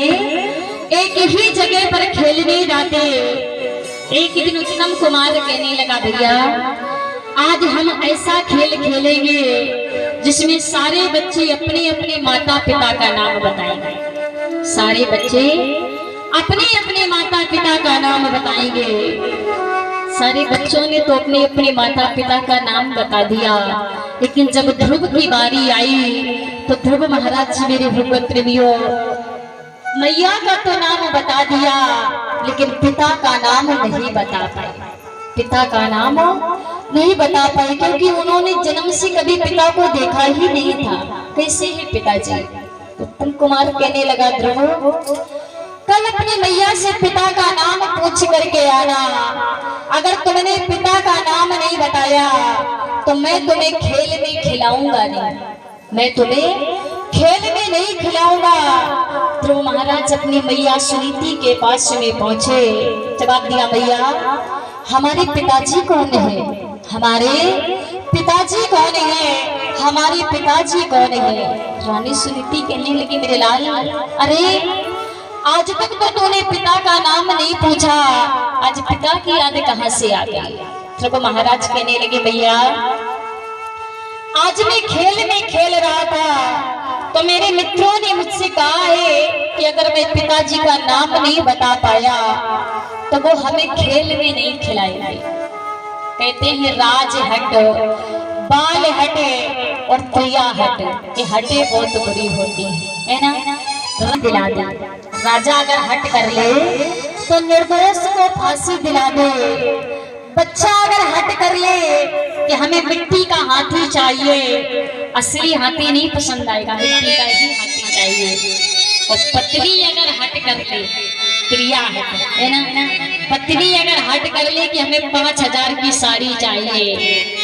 एक ही जगह पर खेलने जाते। एक दिन उत्तम कुमार कहने लगा, भैया आज हम ऐसा खेल खेलेंगे जिसमें सारे बच्चे अपने अपने माता पिता का नाम बताएंगे। सारे बच्चे अपने अपने माता पिता का नाम बताएंगे। सारे बच्चों ने तो अपने अपने माता पिता का नाम बता दिया, लेकिन जब ध्रुव की बारी आई तो ध्रुव महाराज जी मेरे भगवत प्रेमियों, मैया का तो नाम बता दिया लेकिन पिता का नाम नहीं बता पाए। पिता का नाम नहीं बता पाए क्योंकि उन्होंने जन्म से कभी पिता को देखा ही नहीं था। कैसे है पिताजी? उत्तम कुमार कहने लगा, ध्रुव कल अपनी मैया से पिता का नाम पूछ करके आना। अगर तुमने पिता का नाम नहीं बताया तो मैं तुम्हें खेल में खिलाऊंगा नहीं, मैं तुम्हें खेल में नहीं खिलाऊंगा। ध्रुव महाराज अपनी मैया सुनीति के पास में पहुंचे। जवाब दिया, मैया हमारे पिताजी कौन है? हमारे पिताजी कौन है? हमारे पिताजी कौन है? रानी सुनीति कहने लगी, मेरे लाल अरे आज तक तो तूने पिता का नाम नहीं पूछा, आज पिता की याद कहां से आ गई? ध्रुव महाराज कहने लगे, भैया आज मैं खेल में खेल रहा था तो मेरे मित्रों ने मुझसे कहा है कि अगर मैं पिताजी का नाम नहीं बता पाया तो वो हमें खेल में नहीं खिलाएंगे। कहते हैं राज हट, बाल हटे और प्रिया हट, ये हटे बहुत बुरी होती है ना? दिला दे राजा अगर हट कर ले तो निर्दोष को फांसी दिला दे। बच्चा अगर हट कर ले कि हमें मिट्टी का हाथी चाहिए, असली हाथी नहीं पसंद आएगा, मिट्टी का ही हाथी चाहिए। और पत्नी अगर हट कर ले, प्रिया है ना, पत्नी अगर हट कर ले कि हमें 5000 की साड़ी चाहिए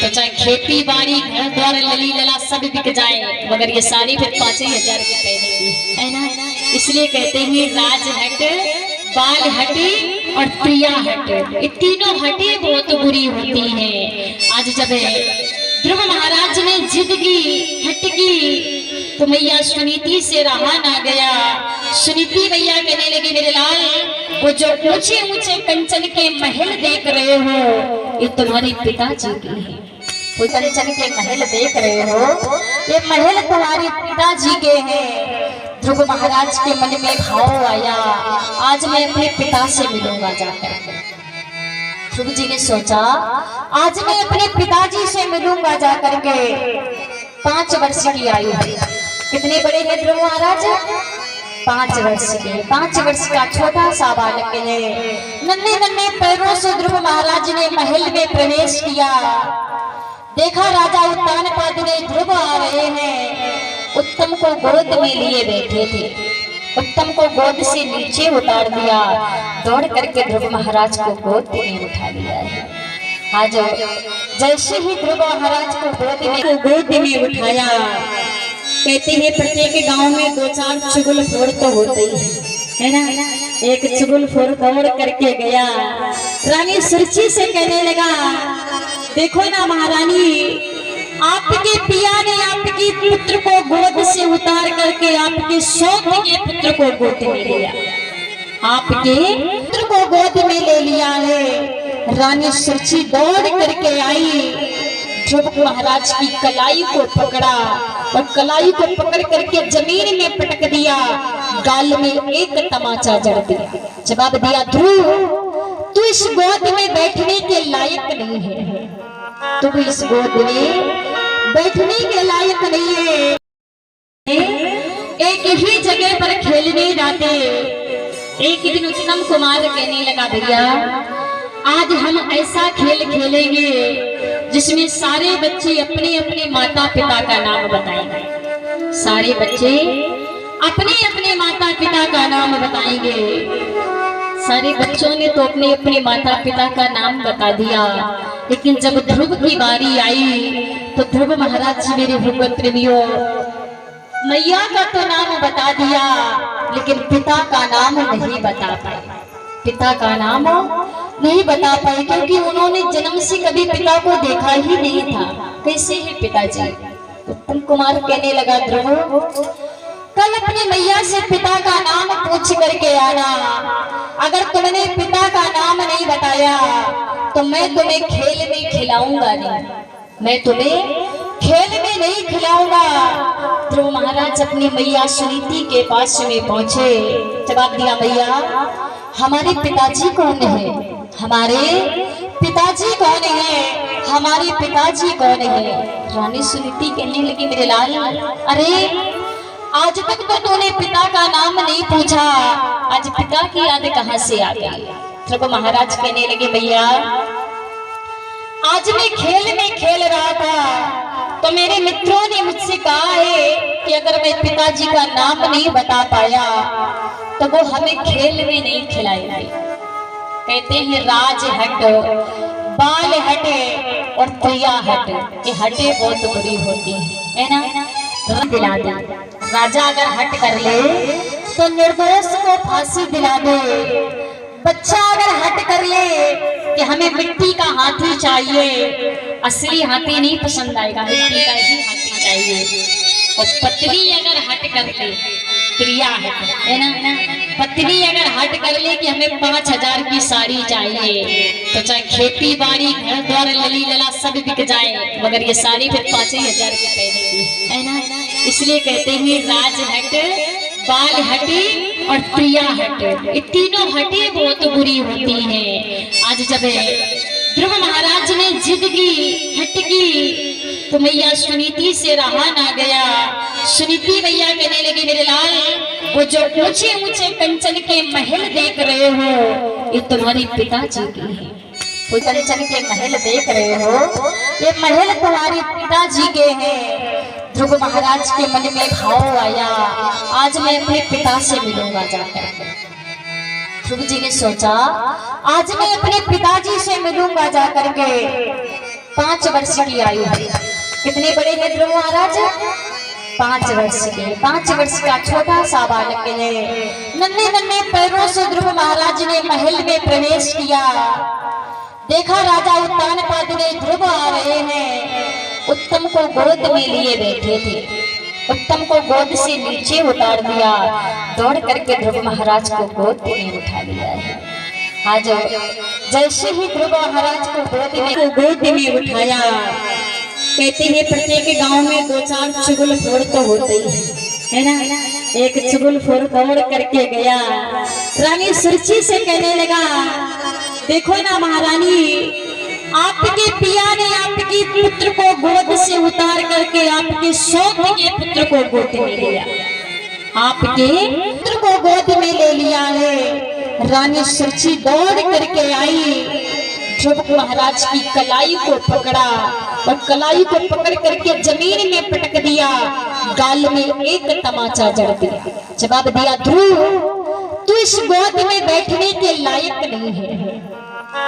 तो चाहे खेती बाड़ी घर द्वार लली लला सब बिक जाए मगर ये साड़ी फिर 5000 की पहनेगी, है ना? इसलिए कहते हैं राज हट, बाल हटे और प्रिया हट, ये तीनों हटे बहुत बुरी होती है। आज जब ध्रुव महाराज ने जिद की, हट की, तो मैया सुनीति से रहा ना गया। सुनीति मैया कहने लगी, मेरे लाल वो जो ऊंचे ऊंचे कंचन के महल देख रहे हो ये तुम्हारे पिताजी के हैं। वो कंचन के महल देख रहे हो ये महल तुम्हारे पिताजी के हैं। ध्रुव महाराज के मन में भाव आया, आज मैं अपने पिता से मिलूंगा जाकर। ध्रुव जी ने सोचा आज मैं अपने पिताजी से मिलूंगा जाकर के। 5 वर्ष की आयु है। कितने बड़े हैं ध्रुव महाराज? 5 वर्ष के। 5 वर्ष का छोटा सा बालक है। नन्हे नन्हे पैरों से ध्रुव महाराज ने महल में प्रवेश किया। देखा राजा उत्तानपाद ने ध्रुव आ रहे हैं। उत्तम को गोद में लिए बैठे थे। उत्तम को गोद से नीचे उतार दिया। दौड़ करके ध्रुव महाराज को गोद में उठा लिया है। आज जैसे ही ध्रुव महाराज को गोद में उठाया, कहते हैं प्रत्येक गांव में 2-4 चुगलखोर तो होते ही है ना? एक चुगलखोर दौड़ करके गया, रानी सुरची से कहने लगा, देखो ना महारानी, आपके पिया ने आपकी पुत्र को गोद से उतार करके आपके शौक के पुत्र को गोद में लिया, आपके पुत्र को गोद में ले लिया है। रानी सुरची दौड़ करके आई, ध्रुव महाराज की कलाई को पकड़ा और कलाई को पकड़ करके जमीन में पटक दिया, गाल में एक तमाचा जड़ दिया। जवाब दिया, ध्रुव तू इस गोद में बैठने के लायक नहीं है, तू इस गोद में बैठने के लायक नहीं है। एक ही जगह पर खेलने जाते। एक दिन उत्तम कुमार कहने लगा, भैया आज हम ऐसा खेल खेलेंगे जिसमें सारे बच्चे अपने अपने माता पिता का नाम बताएंगे। सारे बच्चे अपने अपने माता पिता का नाम बताएंगे। सारे बच्चों ने तो अपने अपने माता पिता का नाम बता दिया, लेकिन जब ध्रुव की बारी आई तो ध्रुव महाराज जी मेरे भगवत प्रेमियों, मैया का तो नाम बता दिया लेकिन पिता का नाम नहीं बता पाए। पिता का नाम नहीं बता पाए क्योंकि उन्होंने जन्म से कभी पिता को देखा ही नहीं था। कैसे है पिताजी? उत्तम कुमार कहने लगा, ध्रुव कल अपनी मैया से पिता का नाम पूछ नहीं बताया तो मैं तुम्हें खेल में खिलाऊंगा नहीं, मैं तुम्हें खेल में नहीं खिलाऊंगा। ध्रुव महाराज अपनी मैया सुनीति के पास में पहुंचे, जवाब दिया, मैया हमारे पिताजी कौन है, हमारे पिताजी कौन है, हमारे पिताजी कौन है। रानी सुनीति कहने लगी, मेरे लाल अरे आज तक तो तूने पिता का नाम नहीं पूछा, आज पिता की याद कहां से आ गई। ध्रुव महाराज कहने लगे, भैया आज मैं खेल में खेल रहा था तो मेरे मित्रों ने मुझसे कहा है कि अगर मैं पिताजी का नाम नहीं बता पाया तो वो हमें खेल में नहीं खिलाएंगे। कहते हैं राज हट, बाल हटे और प्रिया हट, ये हटे बहुत बुरी होती है ना। दिला दे राजा अगर हट कर ले तो निर्दोष को फांसी दिला दे, बच्चा अगर हट कर ले कि हमें मिट्टी का हाथी चाहिए, असली हाथी नहीं पसंद आएगा, मिट्टी का ही हाथी चाहिए। और पत्नी अगर हट कर ले, प्रिया है ना, पत्नी अगर हट कर ले कि हमें 5000 की साड़ी चाहिए तो चाहे खेती बाड़ी घर द्वार लली लला सब बिक जाए मगर ये साड़ी फिर 5000 की पहनेगी, है ना। इसलिए कहते हैं राज हट, बाल हटी और प्रिया हट, ये तीनों हटे बहुत बुरी होती हैं। आज जब ध्रुव महाराज ने जिद की, हट की, तो मैया सुनीति से रहा ना गया। सुनीति मैया कहने लगी, मेरे लाल वो जो ऊंचे ऊंचे कंचन के महल देख रहे हो ये तुम्हारे पिताजी के हैं, वो कंचन के महल देख रहे हो ये महल तुम्हारे पिताजी के हैं। ध्रुव महाराज के मन में भाव आया, आज मैं अपने पिता से मिलूंगा जाकर। ध्रुव जी ने सोचा आज मैं अपने पिताजी से मिलूंगा जाकर के। 5 वर्ष की आयु है, कितने बड़े हैं ध्रुव महाराज, 5 वर्ष के, 5 वर्ष का छोटा सा बालक है। नन्हे नन्हे पैरों से ध्रुव महाराज ने महल में प्रवेश किया। देखा राजा उत्तानपाद ने ध्रुव आ रहे हैं, उत्तम को गोद में लिए बैठे थे, उत्तम को गोद से नीचे उतार दिया, दौड़ करके ध्रुव महाराज को गोद में उठा लिया है। आज जैसे ही ध्रुव महाराज को गोद में उठाया, कहते हैं प्रत्येक गांव में 2-4 चुगल फोड़ तो होते ही है ना। एक चुगल फोड़ दौड़ करके गया, रानी सुरची से कहने लगा, देखो ना महारानी, आपके पिया ने आपके पुत्र को गोद से उतार करके आपके शौक के पुत्र को गोद में लिया, आपके पुत्र को गोद में ले लिया है। रानी सुरची दौड़ करके आई, ध्रुव महाराज की कलाई को पकड़ा और कलाई को पकड़ करके जमीन में पटक दिया, गाल में एक तमाचा जड़ दिया। जवाब दिया, ध्रुव तू इस गोद में बैठने के लायक नहीं है,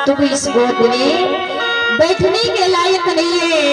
तू इस गोद में बैठने के लायक नहीं है।